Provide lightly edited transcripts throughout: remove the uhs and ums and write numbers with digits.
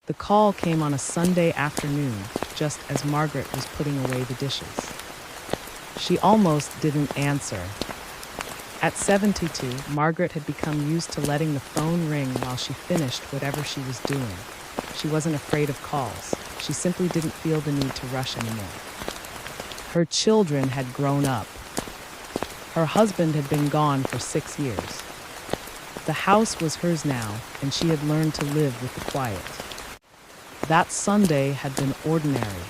The call came on a Sunday afternoon, just as Margaret was putting away the dishes. She almost didn't answer. At 72, Margaret had become used to letting the phone ring while she finished whatever she was doing. She wasn't afraid of calls. She simply didn't feel the need to rush anymore. Her children had grown up. Her husband had been gone for 6 years. The house was hers now, and she had learned to live with the quiet. That Sunday had been ordinary.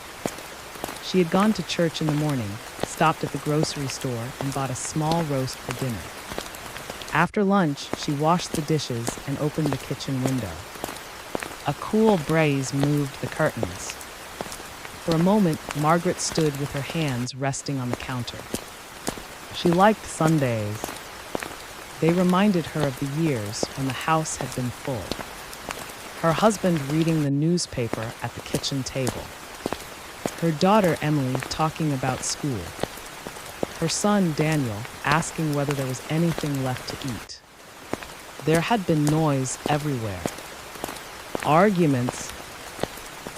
She had gone to church in the morning, stopped at the grocery store, and bought a small roast for dinner. After lunch, she washed the dishes and opened the kitchen window. A cool breeze moved the curtains. For a moment, Margaret stood with her hands resting on the counter. She liked Sundays. They reminded her of the years when the house had been full. Her husband reading the newspaper at the kitchen table. Her daughter Emily talking about school. Her son Daniel asking whether there was anything left to eat. There had been noise everywhere. Arguments,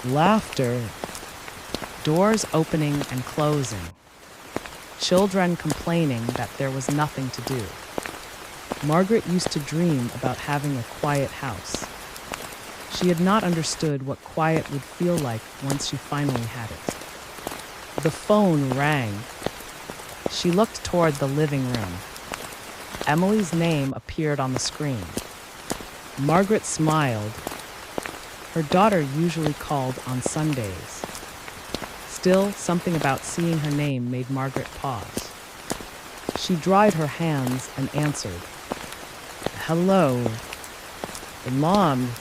laughter, doors opening and closing. Children complaining that there was nothing to do. Margaret used to dream about having a quiet house. She had not understood what quiet would feel like once she finally had it. The phone rang. She looked toward the living room. Emily's name appeared on the screen. Margaret smiled. Her daughter usually called on Sundays. Still, something about seeing her name made Margaret pause. She dried her hands and answered. "Hello, Mom."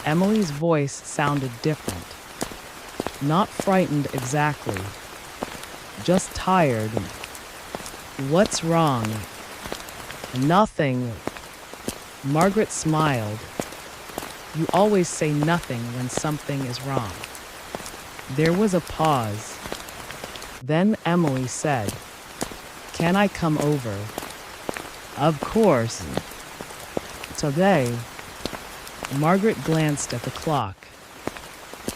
Emily's voice sounded different. Not frightened exactly, just tired. "What's wrong?" "Nothing." Margaret smiled. You always say nothing when something is wrong. There was a pause. Then Emily said, "Can I come over?" "Of course." Today. Margaret glanced at the clock.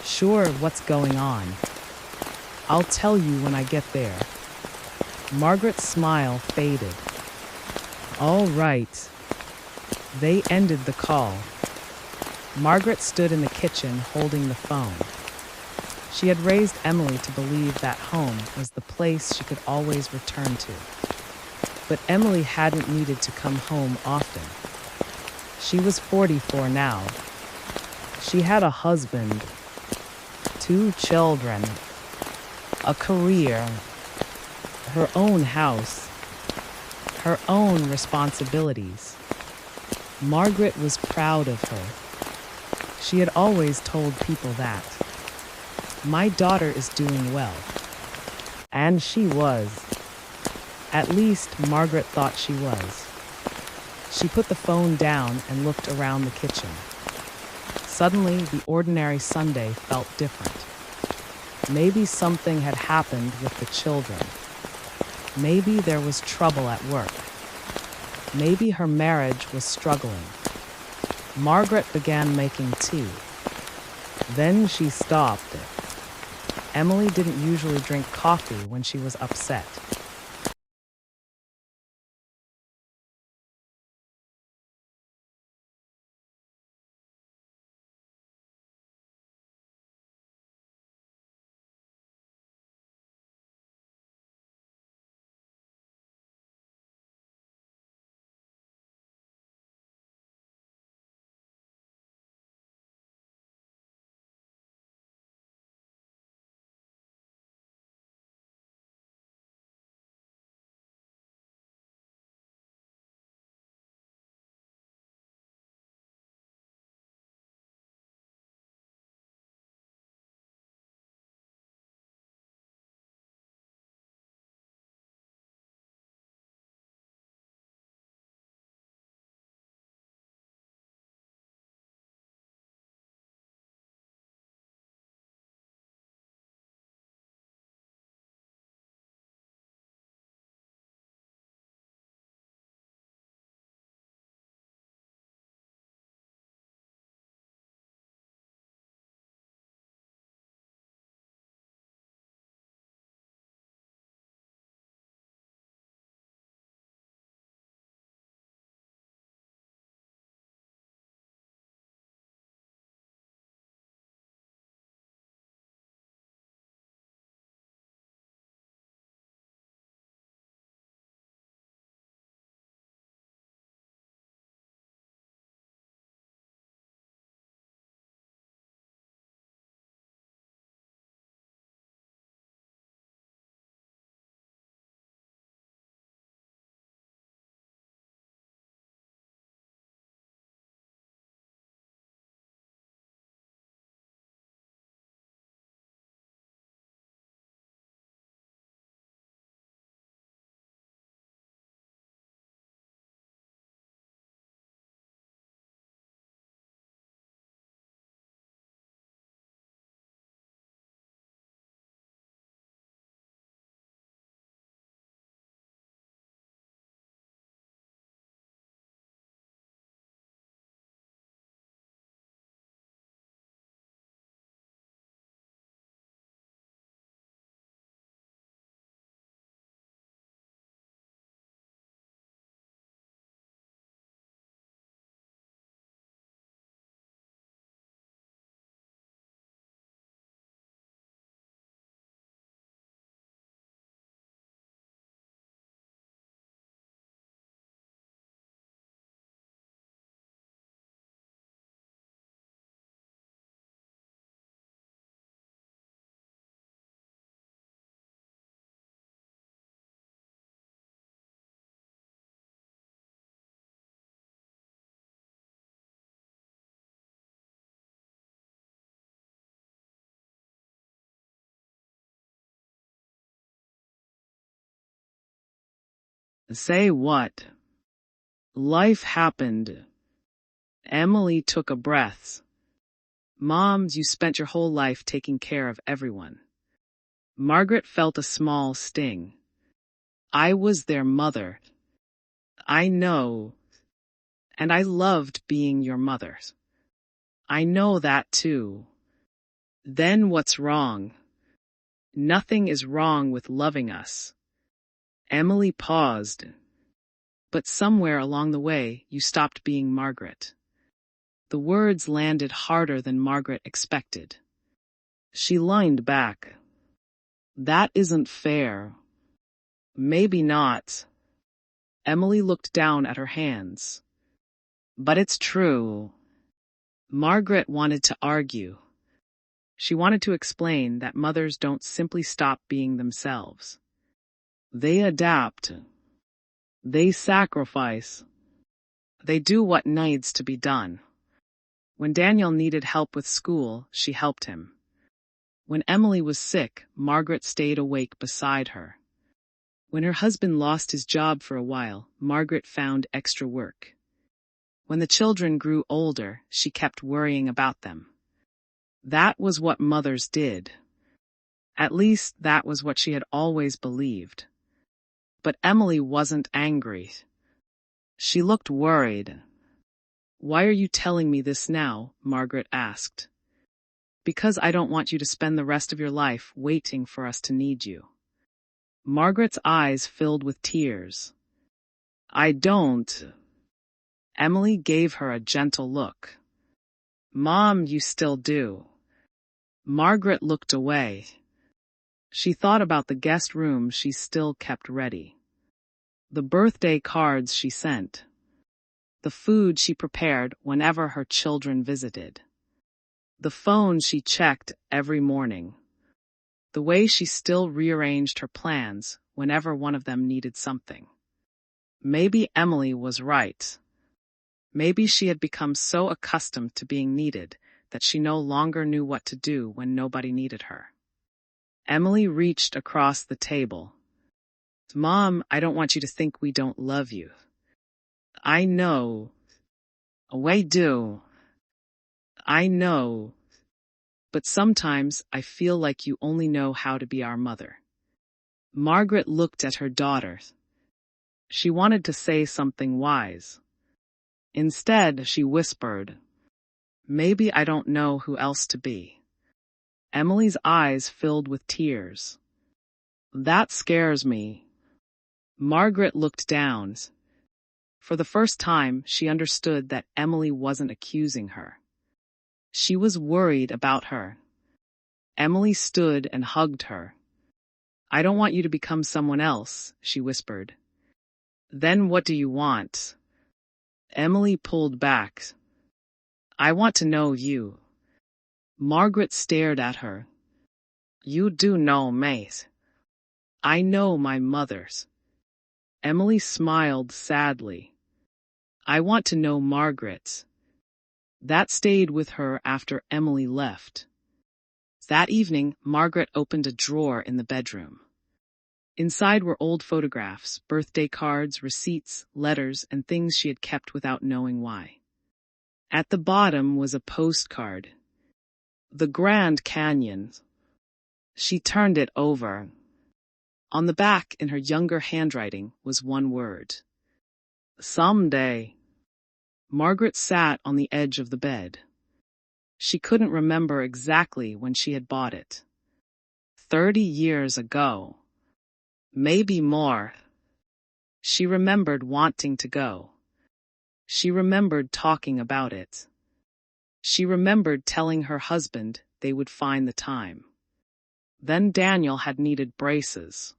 "Sure, what's going on?" "I'll tell you when I get there." Margaret's smile faded. "All right." They ended the call. Margaret stood in the kitchen holding the phone. She had raised Emily to believe that home was the place she could always return to. But Emily hadn't needed to come home often. She was 44 now. She had a husband, 2 children, a career, her own house, her own responsibilities. Margaret was proud of her. She had always told people that. "My daughter is doing well." And she was. At least Margaret thought she was. She put the phone down and looked around the kitchen. Suddenly, the ordinary Sunday felt different. Maybe something had happened with the children. Maybe there was trouble at work. Maybe her marriage was struggling. Margaret began making tea. Then she stopped. Emily didn't usually drink coffee when she was upset. Say what? Life happened. Emily took a breath. Moms, you spent your whole life taking care of everyone. Margaret felt a small sting. I was their mother. I know. And I loved being your mother. I know that too. Then what's wrong? Nothing is wrong with loving us. Emily paused. But somewhere along the way, you stopped being Margaret. The words landed harder than Margaret expected. She leaned back. That isn't fair. Maybe not. Emily looked down at her hands. But it's true. Margaret wanted to argue. She wanted to explain that mothers don't simply stop being themselves. They adapt. They sacrifice. They do what needs to be done. When Daniel needed help with school, she helped him. When Emily was sick, Margaret stayed awake beside her. When her husband lost his job for a while, Margaret found extra work. When the children grew older, she kept worrying about them. That was what mothers did. At least that was what she had always believed. But Emily wasn't angry. She looked worried. Why are you telling me this now? Margaret asked. Because I don't want you to spend the rest of your life waiting for us to need you. Margaret's eyes filled with tears. I don't. Emily gave her a gentle look. Mom, you still do. Margaret looked away. She thought about the guest room she still kept ready. The birthday cards she sent. The food she prepared whenever her children visited. The phone she checked every morning. The way she still rearranged her plans whenever one of them needed something. Maybe Emily was right. Maybe she had become so accustomed to being needed that she no longer knew what to do when nobody needed her. Emily reached across the table. Mom, I don't want you to think we don't love you. I know. We do. I know. But sometimes I feel like you only know how to be our mother. Margaret looked at her daughter. She wanted to say something wise. Instead, she whispered, maybe I don't know who else to be. Emily's eyes filled with tears. That scares me. Margaret looked down. For the first time, she understood that Emily wasn't accusing her. She was worried about her. Emily stood and hugged her. I don't want you to become someone else, she whispered. Then what do you want? Emily pulled back. I want to know you. Margaret stared at her. You do know me. I know my mother's. Emily smiled sadly. I want to know Margaret's. That stayed with her after Emily left. That evening, Margaret opened a drawer in the bedroom. Inside were old photographs, birthday cards, receipts, letters, and things she had kept without knowing why. At the bottom was a postcard. The Grand Canyon. She turned it over. On the back, in her younger handwriting, was one word. Someday. Margaret sat on the edge of the bed. She couldn't remember exactly when she had bought it. 30 years ago. Maybe more. She remembered wanting to go. She remembered talking about it. She remembered telling her husband they would find the time. Then Daniel had needed braces.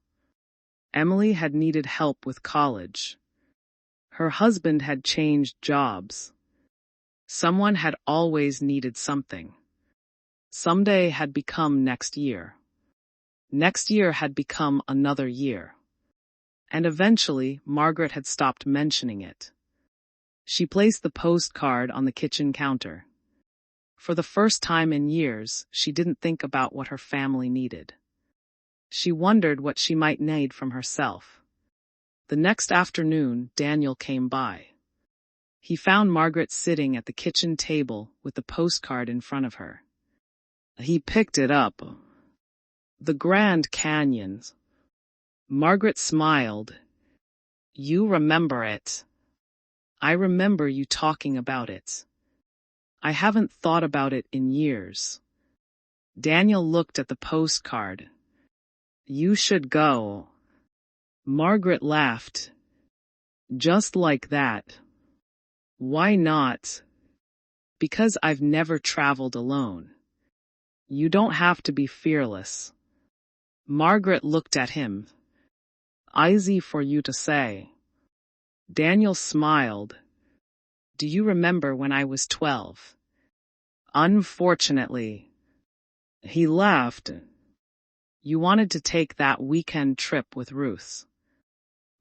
Emily had needed help with college. Her husband had changed jobs. Someone had always needed something. Someday had become next year. Next year had become another year. And eventually, Margaret had stopped mentioning it. She placed the postcard on the kitchen counter. For the first time in years, she didn't think about what her family needed. She wondered what she might need from herself. The next afternoon, Daniel came by. He found Margaret sitting at the kitchen table with the postcard in front of her. He picked it up. The Grand Canyon. Margaret smiled. You remember it. I remember you talking about it. I haven't thought about it in years. Daniel looked at the postcard. You should go. Margaret laughed. Just like that. Why not? Because I've never traveled alone. You don't have to be fearless. Margaret looked at him. Easy for you to say. Daniel smiled. Do you remember when I was 12? Unfortunately. He laughed. You wanted to take that weekend trip with Ruth.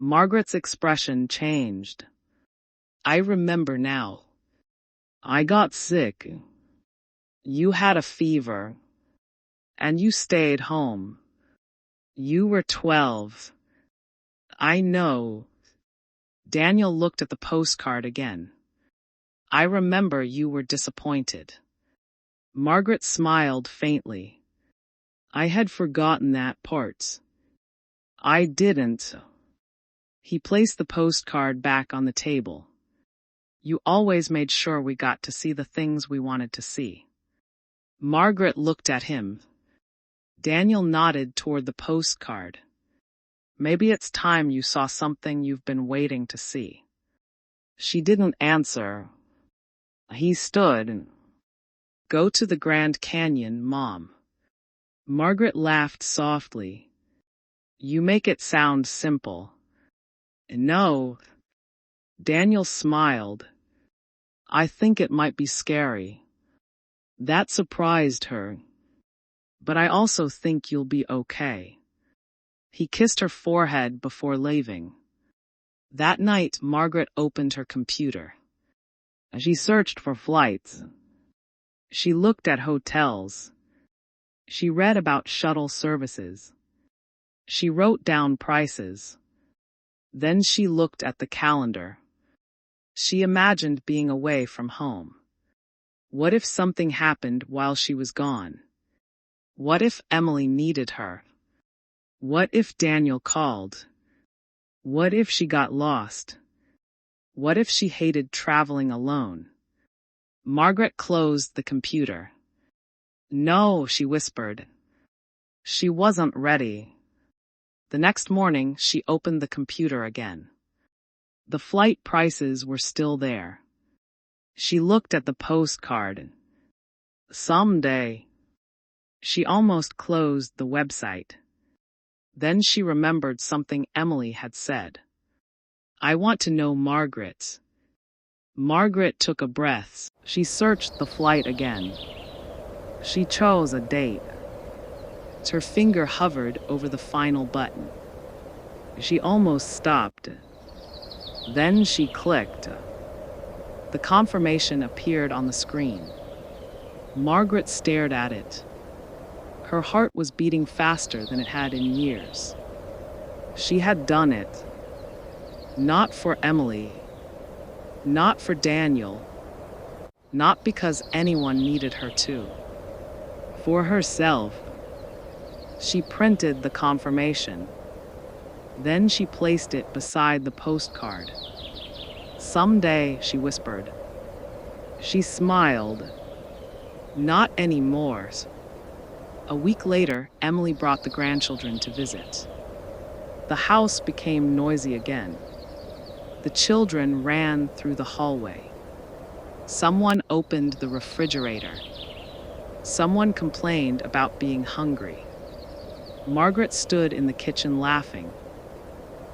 Margaret's expression changed. I remember now. I got sick. You had a fever. And you stayed home. You were 12. I know. Daniel looked at the postcard again. I remember you were disappointed. Margaret smiled faintly. I had forgotten that part. I didn't. He placed the postcard back on the table. You always made sure we got to see the things we wanted to see. Margaret looked at him. Daniel nodded toward the postcard. Maybe it's time you saw something you've been waiting to see. She didn't answer. He stood. Go to the Grand Canyon, Mom. Margaret laughed softly. You make it sound simple. No. Daniel smiled. I think it might be scary. That surprised her. But I also think you'll be okay. He kissed her forehead before leaving. That night, Margaret opened her computer. She searched for flights. She looked at hotels. She read about shuttle services. She wrote down prices. Then she looked at the calendar. She imagined being away from home. What if something happened while she was gone? What if Emily needed her? What if Daniel called? What if she got lost? What if she hated traveling alone? Margaret closed the computer. No, she whispered. She wasn't ready. The next morning, she opened the computer again. The flight prices were still there. She looked at the postcard. Someday. She almost closed the website. Then she remembered something Emily had said. I want to know Margaret. Margaret took a breath. She searched the flight again. She chose a date. Her finger hovered over the final button. She almost stopped. Then she clicked. The confirmation appeared on the screen. Margaret stared at it. Her heart was beating faster than it had in years. She had done it. Not for Emily. Not for Daniel. Not because anyone needed her to. For herself. She printed the confirmation. Then she placed it beside the postcard. Someday, she whispered. She smiled. Not anymore. A week later, Emily brought the grandchildren to visit. The house became noisy again. The children ran through the hallway. Someone opened the refrigerator. Someone complained about being hungry. Margaret stood in the kitchen laughing.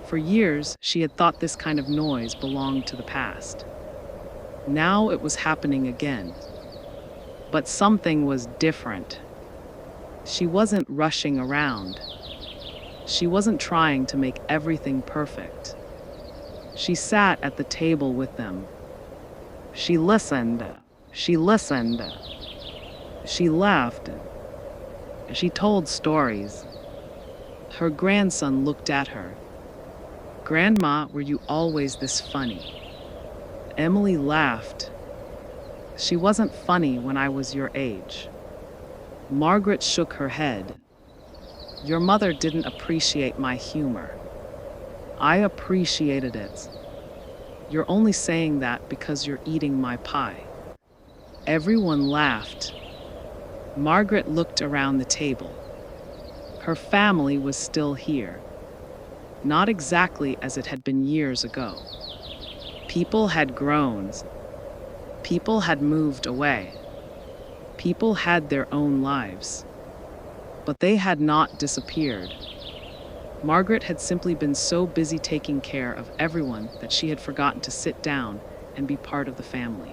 For years, she had thought this kind of noise belonged to the past. Now it was happening again. But something was different. She wasn't rushing around. She wasn't trying to make everything perfect. She sat at the table with them. She listened. She listened. She laughed. She told stories. Her grandson looked at her. Grandma, were you always this funny? Emily laughed. She wasn't funny when I was your age. Margaret shook her head. Your mother didn't appreciate my humor. I appreciated it. You're only saying that because you're eating my pie. Everyone laughed. Margaret looked around the table. Her family was still here. Not exactly as it had been years ago. People had grown. People had moved away. People had their own lives. But they had not disappeared. Margaret had simply been so busy taking care of everyone that she had forgotten to sit down and be part of the family.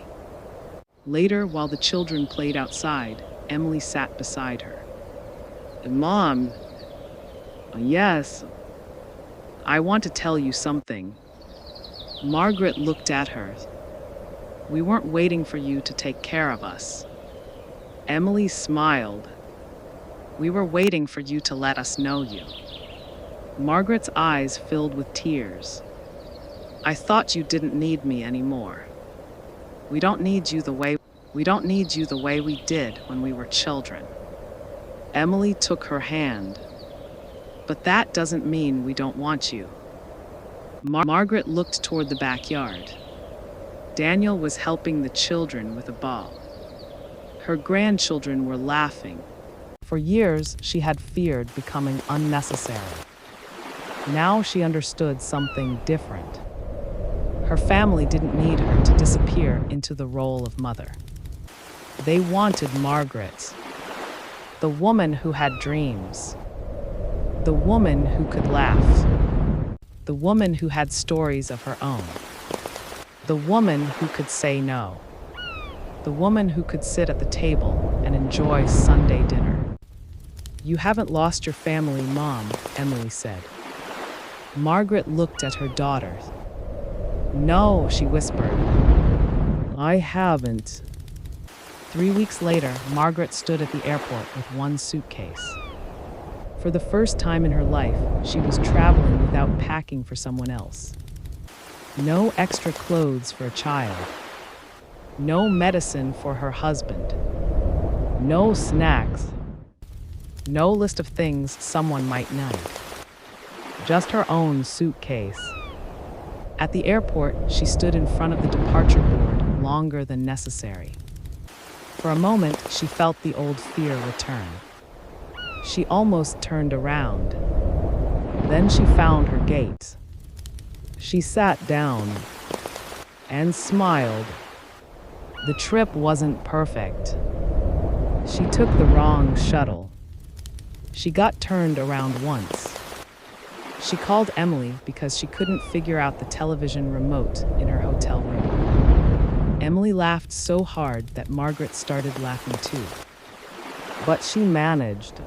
Later, while the children played outside, Emily sat beside her. Mom, yes, I want to tell you something. Margaret looked at her. We weren't waiting for you to take care of us. Emily smiled. We were waiting for you to let us know you. Margaret's eyes filled with tears. I thought you didn't need me anymore. We don't need you the way we did when we were children. Emily took her hand. But that doesn't mean we don't want you. Margaret looked toward the backyard. Daniel was helping the children with a ball. Her grandchildren were laughing. For years, she had feared becoming unnecessary. Now she understood something different. Her family didn't need her to disappear into the role of mother. They wanted Margaret, the woman who had dreams, the woman who could laugh, the woman who had stories of her own, the woman who could say no, the woman who could sit at the table and enjoy Sunday dinner. You haven't lost your family, Mom, Emily said. Margaret looked at her daughter. No, she whispered. I haven't. 3 weeks later, Margaret stood at the airport with one suitcase. For the first time in her life, she was traveling without packing for someone else. No extra clothes for a child. No medicine for her husband. No snacks. No list of things someone might need. Just her own suitcase. At the airport, she stood in front of the departure board longer than necessary. For a moment, she felt the old fear return. She almost turned around. Then she found her gate. She sat down and smiled. The trip wasn't perfect. She took the wrong shuttle. She got turned around once. She called Emily because she couldn't figure out the television remote in her hotel room. Emily laughed so hard that Margaret started laughing too. But she managed.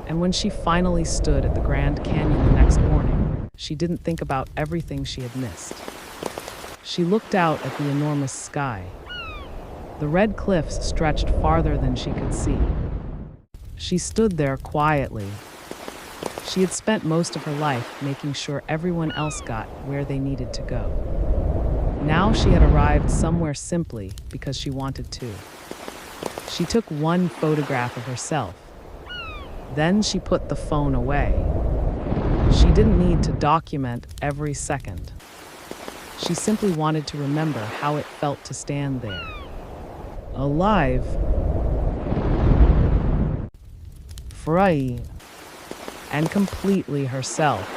And when she finally stood at the Grand Canyon the next morning, she didn't think about everything she had missed. She looked out at the enormous sky. The red cliffs stretched farther than she could see. She stood there quietly. She had spent most of her life making sure everyone else got where they needed to go. Now she had arrived somewhere simply because she wanted to. She took one photograph of herself. Then she put the phone away. She didn't need to document every second. She simply wanted to remember how it felt to stand there, alive, free, and completely herself.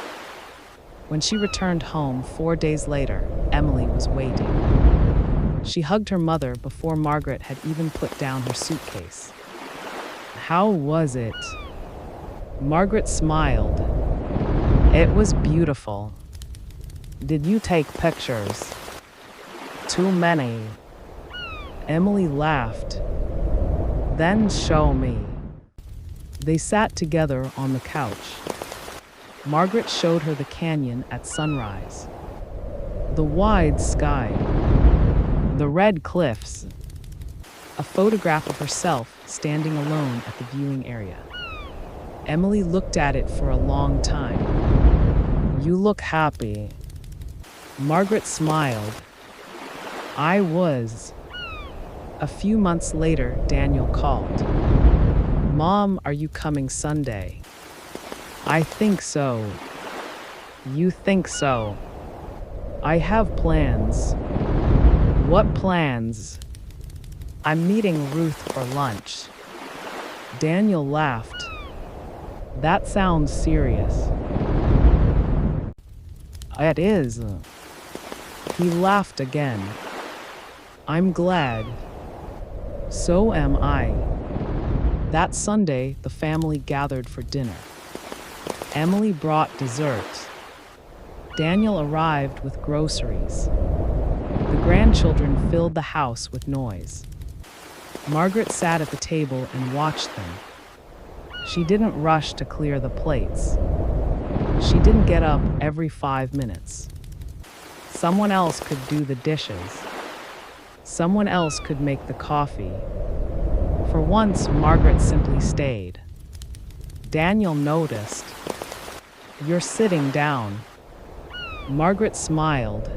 When she returned home 4 days later, Emily was waiting. She hugged her mother before Margaret had even put down her suitcase. How was it? Margaret smiled. It was beautiful. Did you take pictures? Too many. Emily laughed. Then show me. They sat together on the couch. Margaret showed her the canyon at sunrise. The wide sky. The red cliffs. A photograph of herself standing alone at the viewing area. Emily looked at it for a long time. You look happy. Margaret smiled. I was. A few months later, Daniel called. Mom, are you coming Sunday? I think so. You think so? I have plans. What plans? I'm meeting Ruth for lunch. Daniel laughed. That sounds serious. It is. He laughed again. I'm glad. So am I. That Sunday, the family gathered for dinner. Emily brought dessert. Daniel arrived with groceries. The grandchildren filled the house with noise. Margaret sat at the table and watched them. She didn't rush to clear the plates. She didn't get up every 5 minutes. Someone else could do the dishes. Someone else could make the coffee. For once, Margaret simply stayed. Daniel noticed. You're sitting down. Margaret smiled.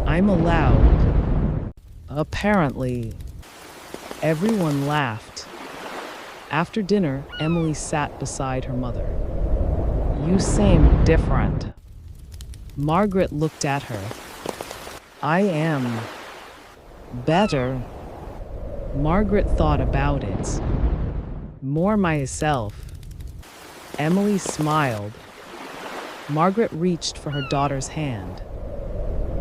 I'm allowed. Apparently. Everyone laughed. After dinner, Emily sat beside her mother. You seem different. Margaret looked at her. I am better. Margaret thought about it. More myself. Emily smiled. Margaret reached for her daughter's hand.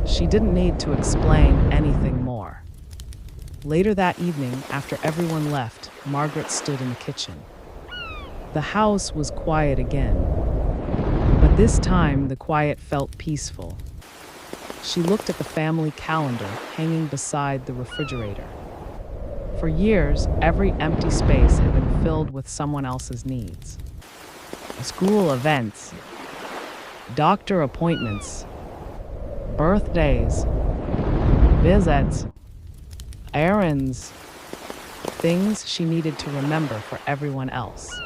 She didn't need to explain anything more. Later that evening, after everyone left, Margaret stood in the kitchen. The house was quiet again, but this time the quiet felt peaceful. She looked at the family calendar hanging beside the refrigerator. For years, every empty space had been filled with someone else's needs. School events, doctor appointments, birthdays, visits, errands, things she needed to remember for everyone else.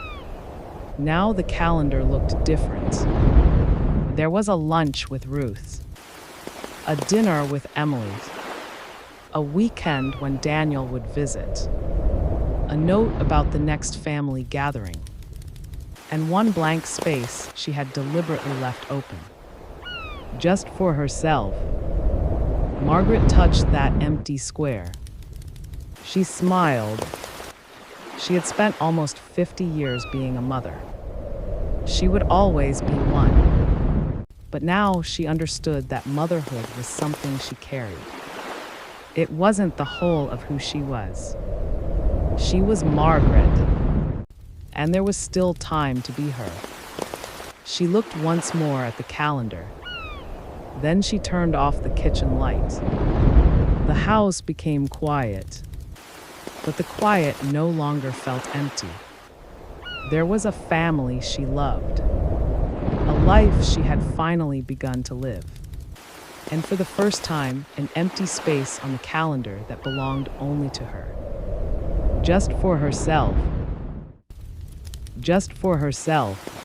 Now the calendar looked different. There was a lunch with Ruth, a dinner with Emily, a weekend when Daniel would visit, a note about the next family gathering, and one blank space she had deliberately left open. Just for herself. Margaret touched that empty square. She smiled. She had spent almost 50 years being a mother. She would always be one. But now she understood that motherhood was something she carried. It wasn't the whole of who she was. She was Margaret, and there was still time to be her. She looked once more at the calendar. Then she turned off the kitchen light. The house became quiet, but the quiet no longer felt empty. There was a family she loved, a life she had finally begun to live. And for the first time, an empty space on the calendar that belonged only to her. Just for herself. Just for herself.